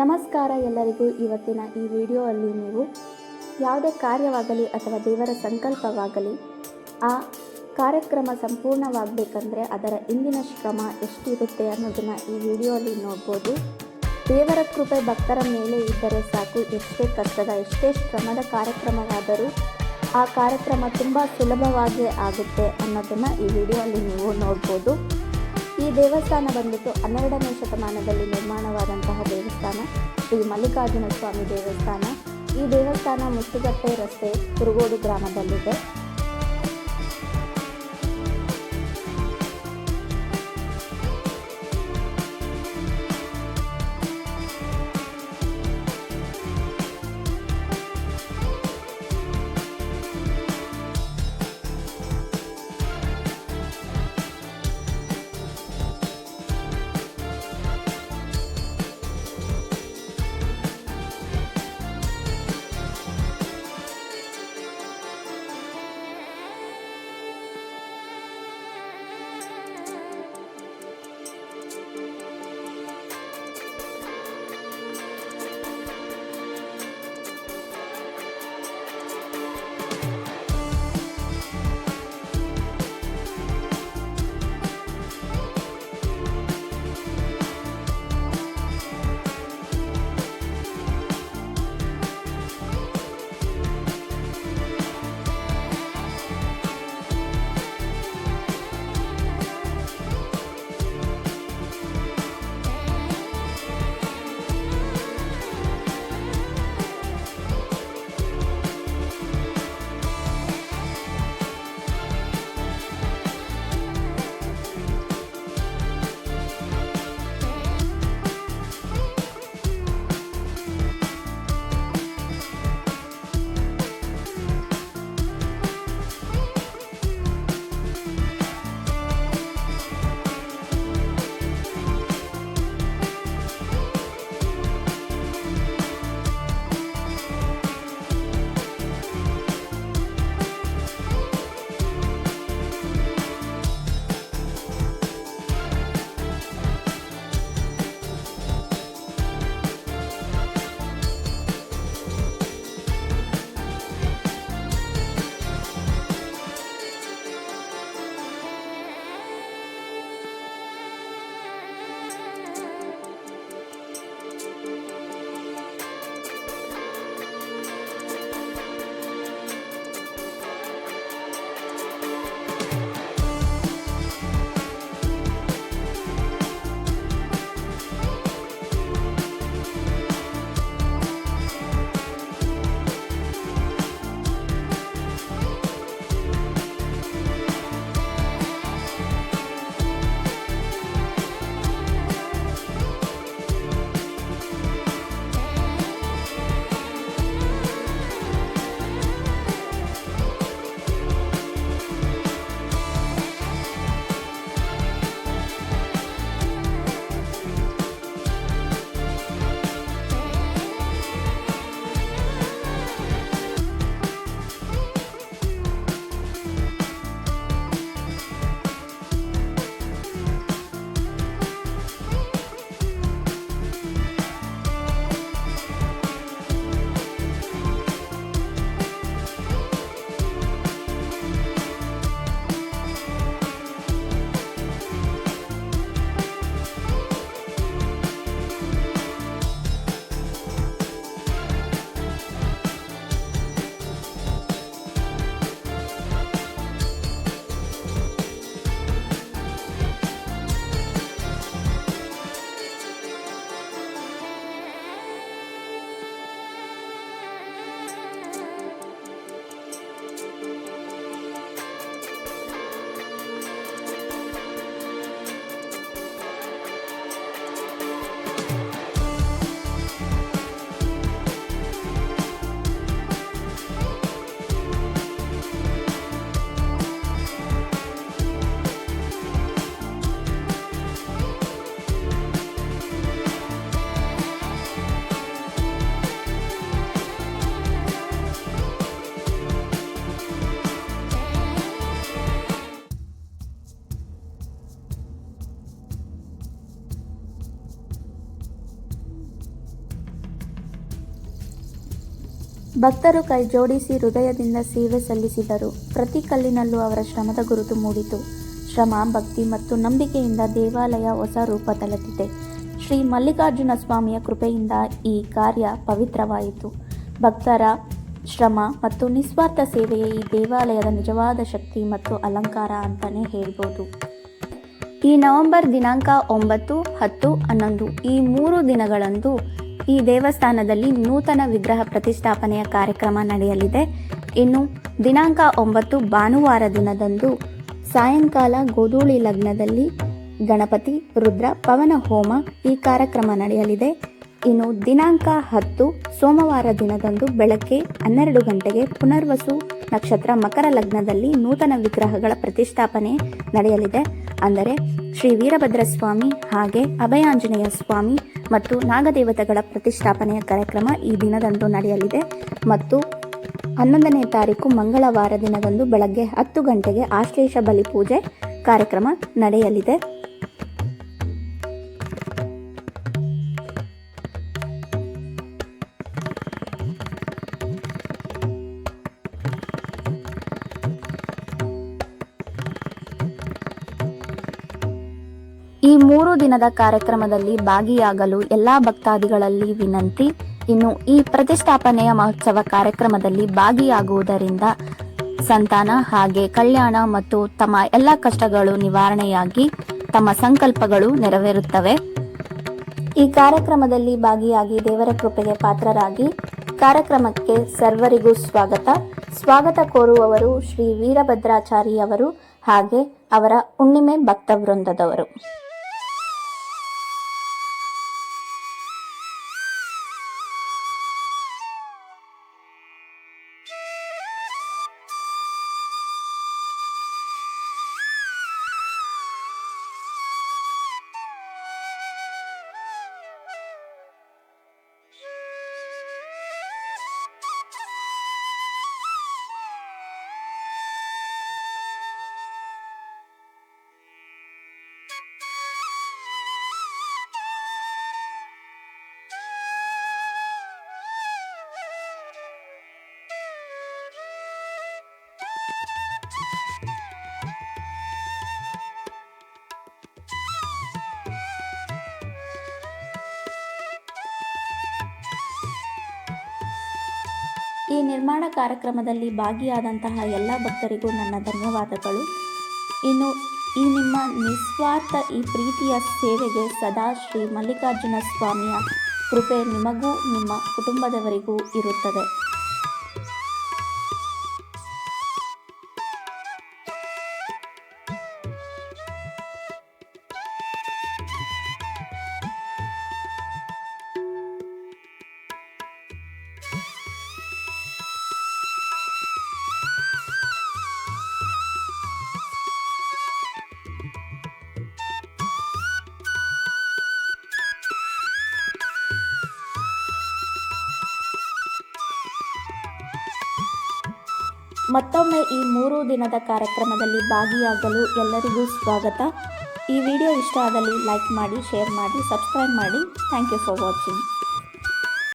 ನಮಸ್ಕಾರ ಎಲ್ಲರಿಗೂ. ಇವತ್ತಿನ ಈ ವಿಡಿಯೋದಲ್ಲಿ ನೀವು ಯಾವುದೇ ಕಾರ್ಯವಾಗಲಿ ಅಥವಾ ದೇವರ ಸಂಕಲ್ಪವಾಗಲಿ ಆ ಕಾರ್ಯಕ್ರಮ ಸಂಪೂರ್ಣವಾಗಬೇಕಂದ್ರೆ ಅದರ ಇಂದಿನ ಶ್ರಮ ಎಷ್ಟಿರುತ್ತೆ ಅನ್ನೋದನ್ನು ಈ ವಿಡಿಯೋದಲ್ಲಿ ನೋಡ್ಬೋದು. ದೇವರ ಕೃಪೆ ಭಕ್ತರ ಮೇಲೆ ಇದ್ದರೆ ಸಾಕು, ಎಷ್ಟೇ ಕಷ್ಟದ ಎಷ್ಟೇ ಶ್ರಮದ ಕಾರ್ಯಕ್ರಮವಾದರೂ ಆ ಕಾರ್ಯಕ್ರಮ ತುಂಬ ಸುಲಭವಾಗಿ ಆಗುತ್ತೆ ಅನ್ನೋದನ್ನು ಈ ವಿಡಿಯೋದಲ್ಲಿ ನೀವು ನೋಡ್ಬೋದು. ಈ ದೇವಸ್ಥಾನ ಬಂದ್ಬಿಟ್ಟು 12ನೇ ಶತಮಾನದಲ್ಲಿ ನಿರ್ಮಾಣವಾದಂತಹ ದೇವಸ್ಥಾನ ಶ್ರೀ ಮಲ್ಲಿಕಾರ್ಜುನ ಸ್ವಾಮಿ ದೇವಸ್ಥಾನ. ಈ ದೇವಸ್ಥಾನ ಮುತ್ತುಗಟ್ಟೆ ರಸ್ತೆ, ಕುರುಗೋಡು ಗ್ರಾಮದಲ್ಲಿದೆ. ಭಕ್ತರು ಕೈ ಜೋಡಿಸಿ ಹೃದಯದಿಂದ ಸೇವೆ ಸಲ್ಲಿಸಿದರು. ಪ್ರತಿ ಕಲ್ಲಿನಲ್ಲೂ ಅವರ ಶ್ರಮದ ಗುರುತು ಮೂಡಿತು. ಶ್ರಮ, ಭಕ್ತಿ ಮತ್ತು ನಂಬಿಕೆಯಿಂದ ದೇವಾಲಯ ಹೊಸ ರೂಪ ತಳೆದಿದೆ. ಶ್ರೀ ಮಲ್ಲಿಕಾರ್ಜುನ ಸ್ವಾಮಿಯ ಕೃಪೆಯಿಂದ ಈ ಕಾರ್ಯ ಪವಿತ್ರವಾಯಿತು. ಭಕ್ತರ ಶ್ರಮ ಮತ್ತು ನಿಸ್ವಾರ್ಥ ಸೇವೆಯೇ ಈ ದೇವಾಲಯದ ನಿಜವಾದ ಶಕ್ತಿ ಮತ್ತು ಅಲಂಕಾರ ಅಂತಲೇ ಹೇಳ್ಬೋದು. ಈ ನವೆಂಬರ್ ದಿನಾಂಕ 9, 10, 11 ಈ 3 ದಿನಗಳಂದು ಈ ದೇವಸ್ಥಾನದಲ್ಲಿ ನೂತನ ವಿಗ್ರಹ ಪ್ರತಿಷ್ಠಾಪನೆಯ ಕಾರ್ಯಕ್ರಮ ನಡೆಯಲಿದೆ. ಇನ್ನು ದಿನಾಂಕ 9 ಭಾನುವಾರ ದಿನದಂದು ಸಾಯಂಕಾಲ ಗೋಧೂಳಿ ಲಗ್ನದಲ್ಲಿ ಗಣಪತಿ, ರುದ್ರ, ಪವನ ಹೋಮ ಈ ಕಾರ್ಯಕ್ರಮ ನಡೆಯಲಿದೆ. ಇನ್ನು ದಿನಾಂಕ 10 ಸೋಮವಾರ ದಿನದಂದು ಬೆಳಗ್ಗೆ 12 ಗಂಟೆಗೆ ಪುನರ್ವಸು ನಕ್ಷತ್ರ ಮಕರ ಲಗ್ನದಲ್ಲಿ ನೂತನ ವಿಗ್ರಹಗಳ ಪ್ರತಿಷ್ಠಾಪನೆ ನಡೆಯಲಿದೆ. ಅಂದರೆ ಶ್ರೀ ವೀರಭದ್ರ ಸ್ವಾಮಿ ಹಾಗೆ ಅಭಯಾಂಜನೇಯ ಸ್ವಾಮಿ ಮತ್ತು ನಾಗದೇವತೆಗಳ ಪ್ರತಿಷ್ಠಾಪನೆಯ ಕಾರ್ಯಕ್ರಮ ಈ ದಿನದಂದು ನಡೆಯಲಿದೆ. ಮತ್ತು 11ನೇ ತಾರೀಕು ಮಂಗಳವಾರ ದಿನದಂದು ಬೆಳಗ್ಗೆ 10 ಗಂಟೆಗೆ ಆಶ್ಲೇಷ ಬಲಿ ಪೂಜೆ ಕಾರ್ಯಕ್ರಮ ನಡೆಯಲಿದೆ. ಈ 3 ದಿನದ ಕಾರ್ಯಕ್ರಮದಲ್ಲಿ ಭಾಗಿಯಾಗಲು ಎಲ್ಲ ಭಕ್ತಾದಿಗಳಲ್ಲಿ ವಿನಂತಿ. ಇನ್ನು ಈ ಪ್ರತಿಷ್ಠಾಪನೆಯ ಮಹೋತ್ಸವ ಕಾರ್ಯಕ್ರಮದಲ್ಲಿ ಭಾಗಿಯಾಗುವುದರಿಂದ ಸಂತಾನ ಹಾಗೆ ಕಲ್ಯಾಣ ಮತ್ತು ತಮ್ಮ ಎಲ್ಲ ಕಷ್ಟಗಳು ನಿವಾರಣೆಯಾಗಿ ತಮ್ಮ ಸಂಕಲ್ಪಗಳು ನೆರವೇರುತ್ತವೆ. ಈ ಕಾರ್ಯಕ್ರಮದಲ್ಲಿ ಭಾಗಿಯಾಗಿ ದೇವರ ಕೃಪೆಗೆ ಪಾತ್ರರಾಗಿ ಕಾರ್ಯಕ್ರಮಕ್ಕೆ ಸರ್ವರಿಗೂ ಸ್ವಾಗತ ಕೋರುವವರು ಶ್ರೀ ವೀರಭದ್ರಾಚಾರ್ಯವರು ಹಾಗೆ ಅವರ ಹುಣ್ಣಿಮೆ ಭಕ್ತ ವೃಂದದವರು. ಈ ನಿರ್ಮಾಣ ಕಾರ್ಯಕ್ರಮದಲ್ಲಿ ಭಾಗಿಯಾದಂತಹ ಎಲ್ಲ ಭಕ್ತರಿಗೂ ನನ್ನ ಧನ್ಯವಾದಗಳು. ಇನ್ನು ಈ ನಿಮ್ಮ ನಿಸ್ವಾರ್ಥ ಈ ಪ್ರೀತಿಯ ಸೇವೆಗೆ ಸದಾ ಶ್ರೀ ಮಲ್ಲಿಕಾರ್ಜುನ ಸ್ವಾಮಿಯ ಕೃಪೆ ನಿಮಗೂ ನಿಮ್ಮ ಕುಟುಂಬದವರಿಗೂ ಇರುತ್ತದೆ. ಮತ್ತೊಮ್ಮೆ ಈ 3 ದಿನದ ಕಾರ್ಯಕ್ರಮದಲ್ಲಿ ಭಾಗಿಯಾಗಲು ಎಲ್ಲರಿಗೂ ಸ್ವಾಗತ. ಈ ವಿಡಿಯೋ ಇಷ್ಟ ಆದಲ್ಲಿ ಲೈಕ್ ಮಾಡಿ, ಶೇರ್ ಮಾಡಿ, ಸಬ್ಸ್ಕ್ರೈಬ್ ಮಾಡಿ. Thank you for watching.